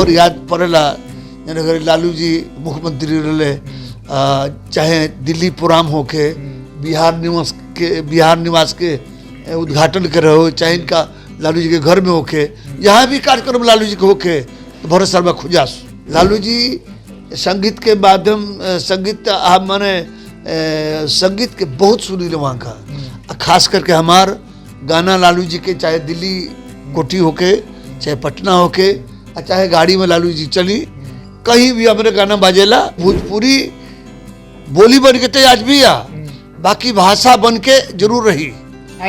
और याद पड़ेला अगर लालू जी मुख्यमंत्री रहे, चाहे दिल्ली प्रोग्राम होके बिहार निवास के उद्घाटन कर रहे हो, चाहे इनका लालू जी के घर में होके, यहाँ भी कार्यक्रम लालू जी के होके तो भरत शर्मा खुजास। लालू जी संगीत के माध्यम संगीत के बहुत सुनील वहाँ का, खास करके हमार गाना लालू जी के, चाहे दिल्ली कोठी होके, चाहे पटना होके, चाहे गाड़ी में लालू जी चली, कहीं भी हमारे गाना बाजेला। भोजपुरी बोली बन के तो आज भी बाकी भाषा बन के जरूर रही,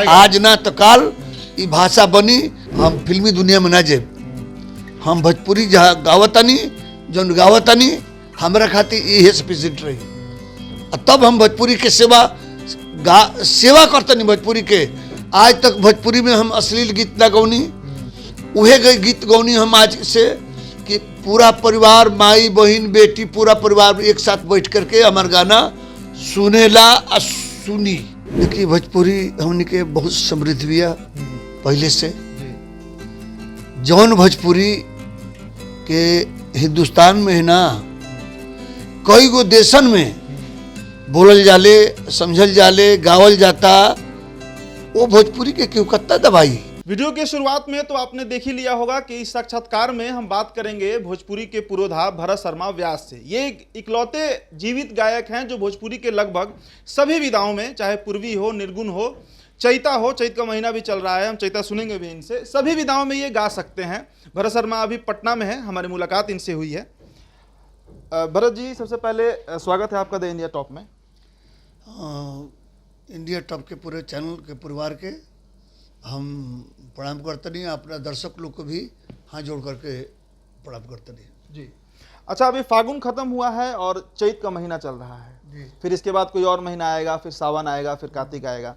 आज ना तो काल ये भाषा बनी। हम फिल्मी दुनिया में ना जाए, हम भोजपुरी जहाँ गावतानी जौन गावतानी हमारा खातिर ये सफिशिएंट रही। तब हम भोजपुरी के सेवा करतनी। भोजपुरी के आज तक भोजपुरी में हम अश्लील गीत ना गौनी, उहे गीत गौनी हम आज से कि पूरा परिवार, माई बहन बेटी पूरा परिवार एक साथ बैठ करके हमार गाना सुनेला और सुनी। देखिए भोजपुरी हमने के बहुत समृद्ध भी पहले से। जौन भोजपुरी के हिंदुस्तान में है ना, कई गो देशन में बोलल जाले, समझल जाले, गावल जाता, वो भोजपुरी के क्यों कत्ता दबाई। वीडियो के शुरुआत में तो आपने देख ही लिया होगा कि इस साक्षात्कार में हम बात करेंगे भोजपुरी के पुरोधा भरत शर्मा व्यास से। ये इकलौते जीवित गायक हैं जो भोजपुरी के लगभग सभी विधाओं में, चाहे पूर्वी हो, निर्गुण हो, चैता हो, चैत का महीना भी चल रहा है, हम चैता सुनेंगे भी इनसे, सभी विधाओं में ये गा सकते हैं। भरत शर्मा अभी पटना में है, हमारी मुलाकात इनसे हुई है। भरत जी, सबसे पहले स्वागत है आपका द इंडिया टॉप में। इंडिया टॉप के पूरे चैनल के परिवार के हम प्रणाम करते नहीं, अपना दर्शक लोग को भी हाथ जोड़ करके प्रणाम करते नहीं जी। अच्छा, अभी फागुन खत्म हुआ है और चैत का महीना चल रहा है जी। फिर इसके बाद कोई और महीना आएगा, फिर सावन आएगा, फिर कार्तिक आएगा।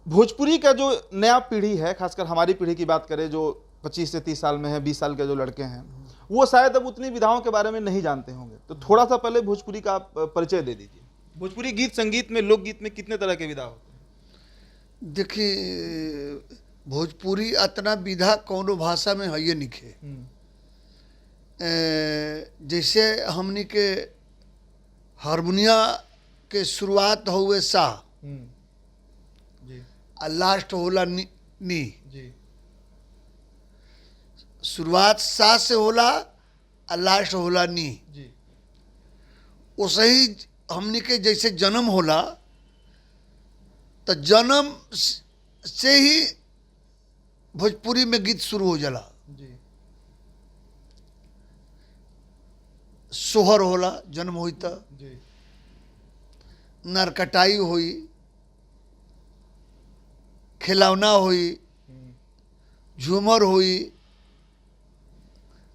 भोजपुरी का जो नया पीढ़ी है, खासकर हमारी पीढ़ी की बात करें जो 25 से 30 साल में है, 20 साल के जो लड़के हैं, वो शायद अब उतनी विधाओं के बारे में नहीं जानते होंगे। तो थोड़ा सा पहले भोजपुरी का परिचय दे दीजिए। भोजपुरी गीत संगीत में, लोकगीत में कितने तरह के विधा होते हैं? देखिए भोजपुरी इतना विधा कौनो भाषा में है ये निखे। जैसे हमनी के हारमोनिया के शुरुआत हुए सा जी, लास्ट होला नी जी। शुरुआत सा से होला और लास्ट होला नी जी। वैसे ही हमनी के जैसे जन्म होला तो जन्म से ही भोजपुरी में गीत शुरू हो जाला जी। सोहर होला, जन्म हुई तो जी। नरकटाई हुई, खिलौना हुई, झूमर हुई,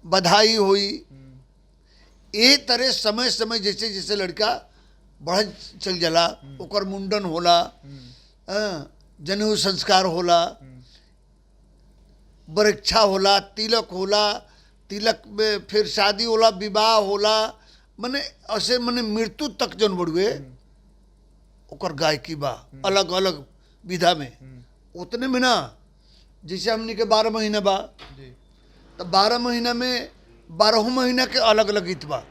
बधाई हुई। ए तरह समय समय जैसे जैसे लड़का बढ़ चल जाला, ओकर मुंडन होला, जनेऊ संस्कार होला, बरक्षा होला, तिलक होला, तिलक में फिर शादी होला, विवाह होला, मने ऐसे मने मृत्यु तक जन बढ़ुए ओकर गायकी बा अलग अलग विधा में। उतने में ना जैसे हमनी के 12 महीना बा, तो 12 महीना में 12 महीना के अलग अलग गीत बा।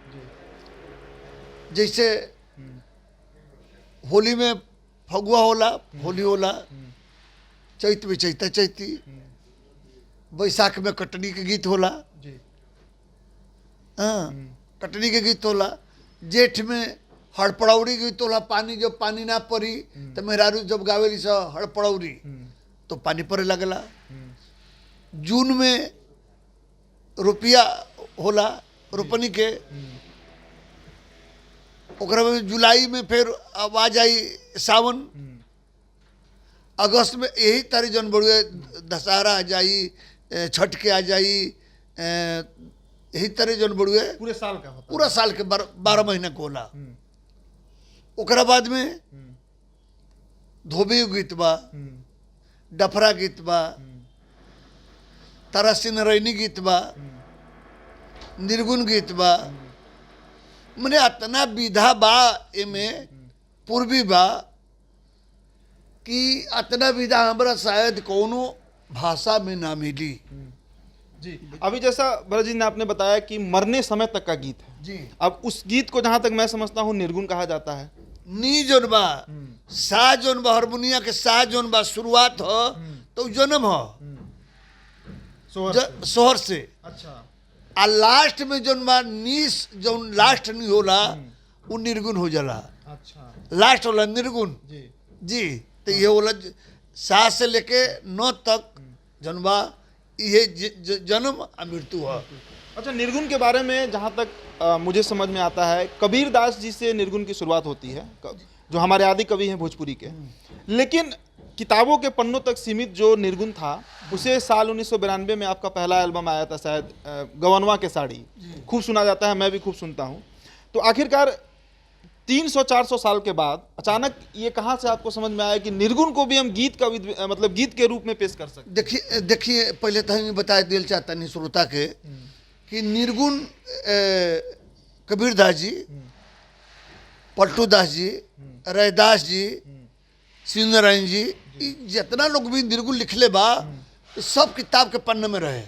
जैसे होली में फगुआ होला, होली होला, चैत में चैता चैती, बैसाख में कटनी के गीत होला, हाँ कटनी के गीत होला, जेठ में हड़पड़ौरी गीत होला, पानी जब पानी ना पड़ी तो मेहरारू जब गावेली सा हड़पड़ौरी तो पानी पड़े लगला। जून में रुपया होला रोपनी के, ओकरा में जुलाई में फिर आवाज आई सावन, अगस्त में यही तारीख जन बढ़ुए दशहरा आ जाई, छठ के आ जाई, यही तरह जन बढ़ुए पूरे साल का होता, पूरा साल के 12 महीना को होला। ओकरा बाद में धोबी गीत बा, डफरा गीत बा, तरसी नरैनी गीत बा, निर्गुण गीत बा, मने इतना विधा बा एमे पूर्वी बा कि इतना विधा हमरा शायद कोनो भाषा में ना मिली। जी। अभी जैसा भरत जी ने आपने बताया कि मरने समय तक का गीत है जी। अब उस गीत को जहां तक मैं समझता हूं निर्गुण कहा जाता है। नी जोन बा सा जोन बा हारमोनिया के सा जोन बा शुरुआत हो तो जन्म हो सोहर से अच्छा आ लास्ट में जोन बा नीस जोन लास्ट नहीं होला वो निर्गुण हो जाला। अच्छा लास्ट होला निर्गुण जी जी। तो ये होला सा से लेके नौ तक जोन बा ये जन्म आ मृत्यु हो। अच्छा निर्गुण के बारे में जहाँ तक मुझे समझ में आता है कबीर दास जी से निर्गुण की शुरुआत होती है जो हमारे आदि कवि हैं भोजपुरी के। लेकिन किताबों के पन्नों तक सीमित जो निर्गुण था उसे साल 1992 में आपका पहला एल्बम आया था शायद गवनवा के साड़ी खूब सुना जाता है मैं भी खूब सुनता हूँ। तो आखिरकार 300-400 साल के बाद अचानक ये कहाँ से आपको समझ में आया कि निर्गुण को भी हम गीत का मतलब गीत के रूप में पेश कर सकते। देखिए पहले तो हम बता दिल चाहता नहीं श्रोता के कि निर्गुण कबीर दास जी पलटू दास जी रैदास जी शिव नारायण जी जितना लोग भी निर्गुण लिखले बा सब किताब के पन्ने में रहे।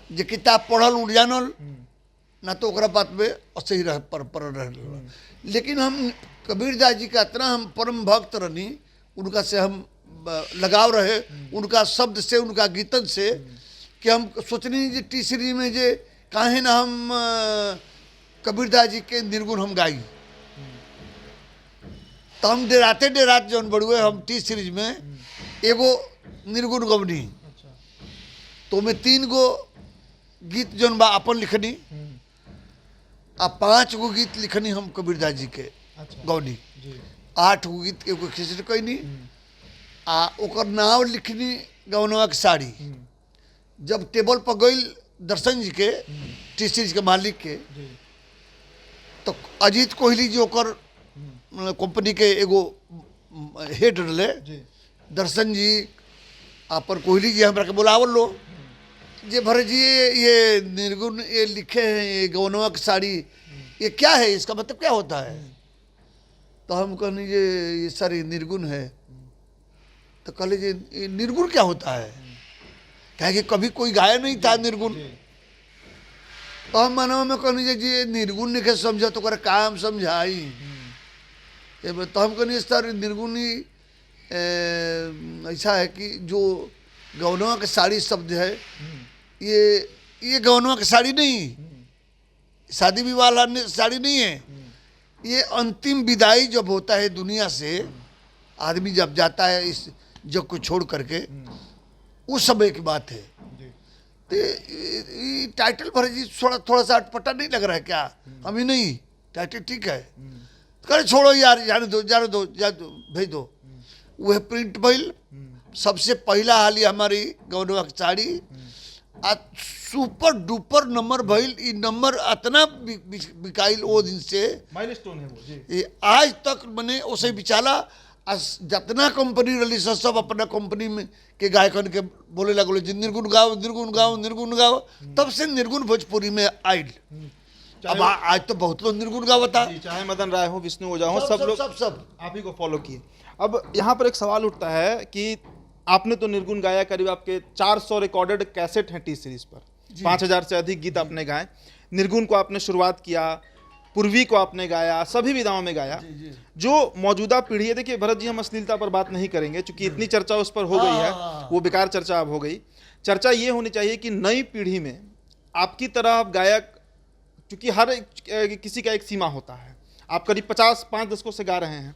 जे किताब पढ़ल उड़ जानल ना तो ओकरा बात में असही रह पर रह। लेकिन हम कबीर दास जी का इतना हम परम भक्त रहनी उनका से हम लगाव रहे उनका शब्द से उनका गीतन से कि हम सोचनी जे टी सीरीज में जे काहे ना हम कबीर दास जी के निर्गुण हम गाई। तो हम डेरात जौन बड़ुए हम टी सीरीज में एगो निर्गुण गवनी तो में 3 गो गीत जौन बा अपन लिखनी आ 5 गो गीत लिखनी हम कबीर दास जी के गवनी 8 गो गीत एगो खिचड़ी कैनी आ ओकर नाव लिखनी गवनवा के साड़ी। जब टेबल पर गई दर्शन जी के टी सीरीज के मालिक के तो अजीत कोहली जी ओकर कंपनी के एगो हेड रहे दर्शन जी अपन कोहली जी हमरा के बुलावल लो जे भरत जी ये निर्गुण ये लिखे हैं ये गवनवा की साड़ी ये क्या है इसका मतलब क्या होता है। तो हम कहनी ये सारी निर्गुण है। तो कहले जी ये निर्गुण क्या होता है क्या कि कभी कोई गाया नहीं था निर्गुण। तो हम मनवा में कहनी जी ये निर्गुण नहीं समझा तो काम समझाई। तो हम कहनी सर निर्गुण ऐसा है कि जो गवनवा के साड़ी शब्द है ये गवनवा की साड़ी नहीं शादी विवाह साड़ी नहीं है। ये अंतिम विदाई जब होता है दुनिया से आदमी जब जाता है इस जग को छोड़ करके उस समय की बात है। तो टाइटल भर जी थोड़ा सा अटपटा नहीं लग रहा है क्या हमें नहीं टाइटल ठीक है करे छोड़ो यार जाने दो भेज दो। वह प्रिंट भइल सबसे पहला हाल ही हमारी गवनवा की साड़ी आ सुपर डुपर नंबर भइल। ई नंबर इतना बिकाइल वो दिन से माइलस्टोन है वो जी। ये आज तक मने उसे बिचाला जितना कंपनी रही सब अपना कंपनी में के गायकन के बोले लगलो जी निर्गुण गाओ निर्गुण गाओ निर्गुण गाओ। तब से निर्गुण भोजपुरी में आइल। अब आज तो बहुत लोग निर्गुण गावता चाहे मदन राय हो विष्णु ओझा हो सब लोग सब आप ही को फॉलो किए। अब यहाँ पर एक सवाल उठता है कि आपने तो निर्गुण गाया करीब आपके 400 रिकॉर्डेड कैसेट हैं टी सीरीज पर 5000 से अधिक गीत आपने गाए। निर्गुण को आपने शुरुआत किया पूर्वी को आपने गाया सभी विधाओं में गाया। जो मौजूदा पीढ़ी है देखिए भरत जी हम अश्लीलता पर बात नहीं करेंगे क्योंकि इतनी चर्चा उस पर हो गई है वो बेकार चर्चा अब हो गई। चर्चा ये होनी चाहिए कि नई पीढ़ी में आपकी तरह गायक क्योंकि हर किसी का एक सीमा होता है। आप करीब 5 दशकों से गा रहे हैं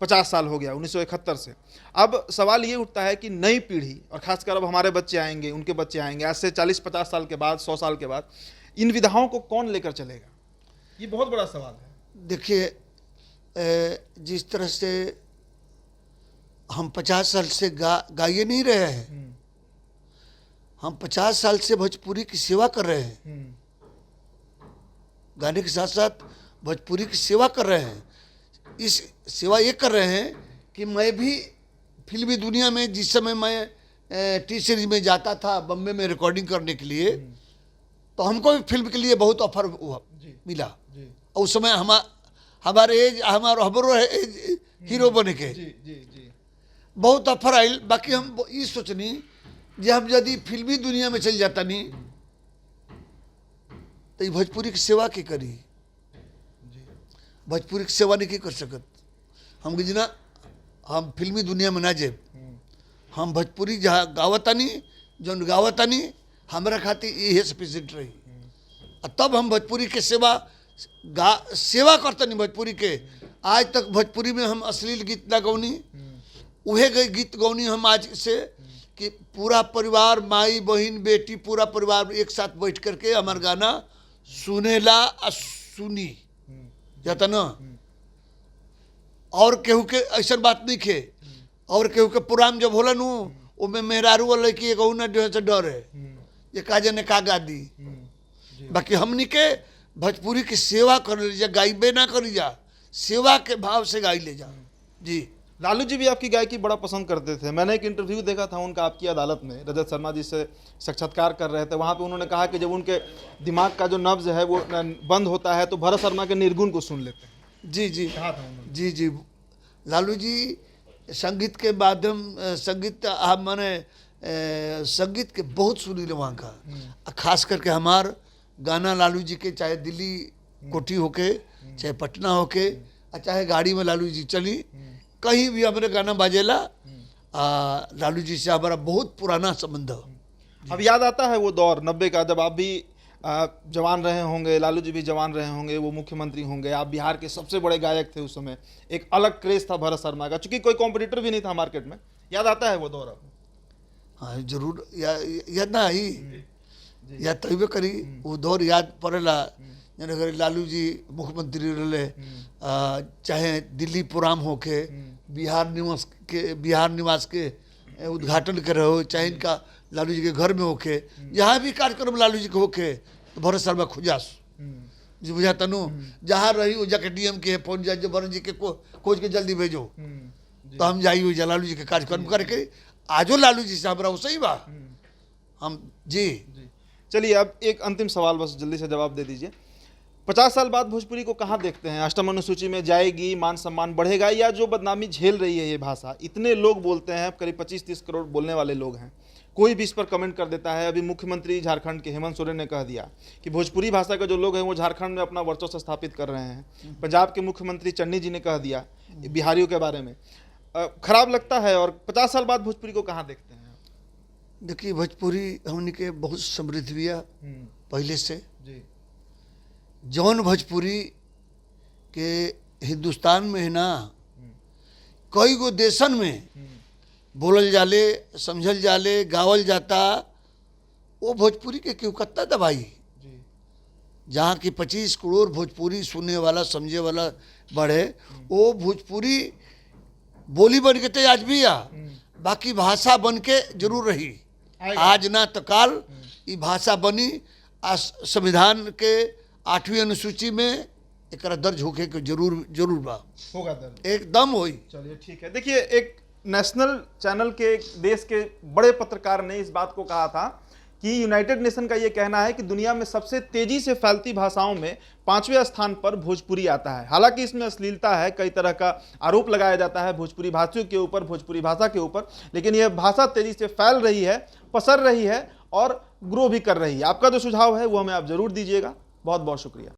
50 साल हो गया 1971 से। अब सवाल ये उठता है कि नई पीढ़ी और खासकर अब हमारे बच्चे आएंगे उनके बच्चे आएंगे आज से 40-50 साल के बाद 100 साल के बाद इन विधाओं को कौन लेकर चलेगा ये बहुत बड़ा सवाल है। देखिए जिस तरह से हम 50 साल से गाइए नहीं रहे हैं हम 50 साल से भोजपुरी की सेवा कर रहे हैं। गाने के साथ साथ भोजपुरी की सेवा कर रहे हैं। इस सेवा ये कर रहे हैं कि मैं भी फिल्मी दुनिया में जिस समय मैं टी सीरीज में जाता था बम्बे में रिकॉर्डिंग करने के लिए तो हमको भी फिल्म के लिए बहुत ऑफर मिला। और उस समय हमारे एज हीरो बने के बहुत ऑफर आई। बाकी हम ये सोचनी जे हम यदि फिल्मी दुनिया में चल जाता नहीं तो भोजपुरी की सेवा के करी, भोजपुरी की सेवा नहीं की कर सकत। हम जना हम फिल्मी दुनिया में ना जेब, हम भोजपुरी जहाँ गावतानी जौन गावतानी हमारा खातिर ये सफिशिएंट रही। तब हम भोजपुरी के सेवा करतनी भोजपुरी के। आज तक भोजपुरी में हम अश्लील गीत ना गौनी, उहे गीत गौनी हम आज से कि पूरा परिवार माई बहन बेटी पूरा परिवार एक साथ बैठ करके हमार गाना सुनेला आ सुनी जाता न। और केहू के ऐसा बात नहीं खे, और केहू के पुराण जब होला नु उमें मेहरारू वाले की एक न जो है डर है ये का जने का गा दी। बाकी हमनी के भोजपुरी की सेवा कर ले जा, गाइबे ना करी जा, सेवा के भाव से गाई ले जा। जी लालू जी भी आपकी गायकी बड़ा पसंद करते थे। मैंने एक इंटरव्यू देखा था उनका आपकी अदालत में, रजत शर्मा जी से साक्षात्कार कर रहे थे। वहाँ पे उन्होंने कहा कि जब उनके दिमाग का जो नब्ज है वो बंद होता है तो भरत शर्मा के निर्गुण को सुन लेते हैं। जी जी कहा था उन्होंने। जी जी लालू जी संगीत के माध्यम संगीत मैंने संगीत के बहुत सुनी वहाँ का, खास करके हमार गाना लालू जी के चाहे दिल्ली कोठी होके चाहे पटना होके चाहे गाड़ी में लालू जी चली कहीं भी हमारे गाना बाजेला। लालू जी से हमारा बहुत पुराना संबंध है। अब याद आता है वो दौर 90 का, जब आप भी जवान रहे होंगे, लालू जी भी जवान रहे होंगे, वो मुख्यमंत्री होंगे, आप बिहार के सबसे बड़े गायक थे उस समय। एक अलग क्रेज था भरत शर्मा का, चूंकि कोई कॉम्पिटिटर भी नहीं था मार्केट में। याद आता है वो दौर आपको? हाँ जरूर याद ना आई, याद तबे करी वो दौर याद पड़ेला। अगर लालू जी मुख्यमंत्री रहे चाहे दिल्ली प्रोग्राम होके बिहार निवास के उद्घाटन कर रहे हो, चाहे इनका लालू जी के घर में होके, जहाँ भी कार्यक्रम लालू जी के होके तो भरत शर्मा खुजास जी बुझाता नु जहाँ रही वो जाके डीएम के फोन जा भरत जी के खोज के जल्दी भेजो तो हम जाइए हो लालू जी के कार्यक्रम करके। आजो लालू जी से हमारा वो सही बा हम जी। चलिए अब एक अंतिम सवाल बस जल्दी से जवाब दे दीजिए। 50 साल बाद भोजपुरी को कहाँ देखते हैं? अष्टम अनुसूची में जाएगी, मान सम्मान बढ़ेगा, या जो बदनामी झेल रही है ये भाषा, इतने लोग बोलते हैं, करीब 25-30 करोड़ बोलने वाले लोग हैं, कोई भी इस पर कमेंट कर देता है। अभी मुख्यमंत्री झारखंड के हेमंत सोरेन ने कह दिया कि भोजपुरी भाषा के जो लोग हैं वो झारखंड में अपना वर्चस्व स्थापित कर रहे हैं। पंजाब के मुख्यमंत्री चन्नी जी ने कह दिया बिहारियों के बारे में। खराब लगता है। और 50 साल बाद भोजपुरी को कहाँ देखते हैं? देखिए भोजपुरी हमने के बहुत समृद्ध बिया पहले से जी। जौन भोजपुरी के हिंदुस्तान में है ना कई गो देशन में बोलल जाले, समझल जाले, गावल जाता, वो भोजपुरी के क्यों कत्ता दबाई। जहाँ की 25 करोड़ भोजपुरी सुनने वाला समझे वाला बढ़े, वो भोजपुरी बोली बन के तो आज भी आ, बाकी भाषा बन के जरूर रही। आज ना तो काल ये भाषा बनी। संविधान के 8वीं अनुसूची में एक दर्ज होके के जरूर बा, होगा दर्ज, एकदम होई। चलिए ठीक है। देखिए एक नेशनल चैनल के देश के बड़े पत्रकार ने इस बात को कहा था कि यूनाइटेड नेशन का ये कहना है कि दुनिया में सबसे तेजी से फैलती भाषाओं में 5वें स्थान पर भोजपुरी आता है। हालांकि इसमें अश्लीलता है, कई तरह का आरोप लगाया जाता है भोजपुरी भाषियों के ऊपर, भोजपुरी भाषा के ऊपर, लेकिन यह भाषा तेजी से फैल रही है, पसर रही है और ग्रो भी कर रही है। आपका जो सुझाव है वो हमें आप जरूर दीजिएगा। बहुत बहुत शुक्रिया।